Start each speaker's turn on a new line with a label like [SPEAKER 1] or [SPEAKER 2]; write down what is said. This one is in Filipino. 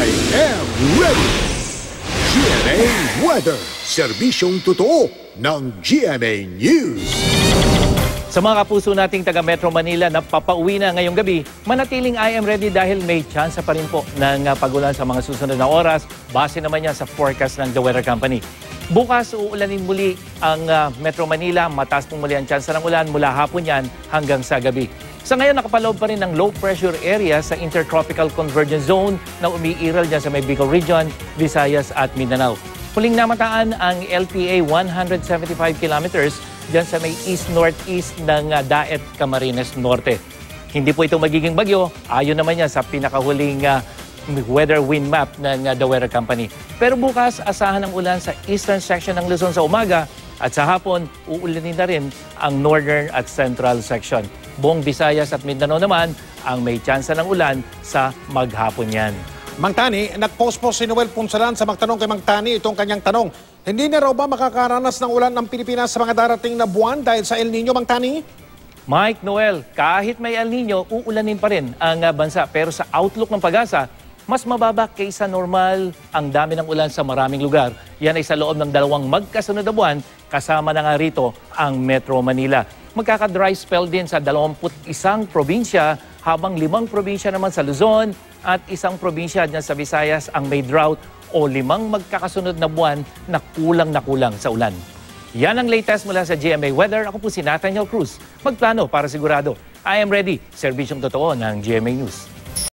[SPEAKER 1] I am ready! GMA Weather, serbisyong totoo ng GMA News.
[SPEAKER 2] Sa mga kapuso nating taga Metro Manila na papauwi na ngayong gabi, manatiling I am ready dahil may tsansa pa rin po ng pagulan sa mga susunod na oras. Base naman yan sa forecast ng The Weather Company. Bukas, uulanin muli ang Metro Manila. Mataas pong muli ang tsansa ng ulan mula hapon yan hanggang sa gabi. Sa ngayon, nakapaloob pa rin ng low pressure area sa Intertropical Convergence Zone na umiiral dyan sa may Bicol Region, Visayas at Mindanao. Huling namataan ang LPA 175 kilometers dyan sa may east-northeast ng Daet, Camarines Norte. Hindi po ito magiging bagyo, ayon naman yan sa pinakahuling weather wind map ng The Weather Company. Pero bukas, asahan ang ulan sa eastern section ng Luzon sa umaga at sa hapon, uulanin na rin ang northern at central section. Buong Visayas at Mindanao naman ang may tsansa ng ulan sa maghapon yan.
[SPEAKER 3] Mang Tani, nag-post po si Noel Punsalan sa magtanong kay Mang Tani itong kanyang tanong. Hindi na raw ba makakaranas ng ulan ng Pilipinas sa mga darating na buwan dahil sa El Nino, Mang Tani?
[SPEAKER 2] Mike, Noel, kahit may El Nino, uulanin pa rin ang bansa. Pero sa outlook ng pag-asa, mas mababa kaysa normal ang dami ng ulan sa maraming lugar. Yan ay sa loob ng dalawang magkasunod na buwan, kasama na nga rito ang Metro Manila. Magkaka-dry spell din sa 21 probinsya, habang 5 probinsya naman sa Luzon at 1 probinsya dyan sa Visayas ang may drought o 5 magkakasunod na buwan na kulang sa ulan. Yan ang latest mula sa GMA Weather. Ako po si Nathaniel Cruz. Magplano para sigurado. I am ready. Serbisyong totoo ng GMA News.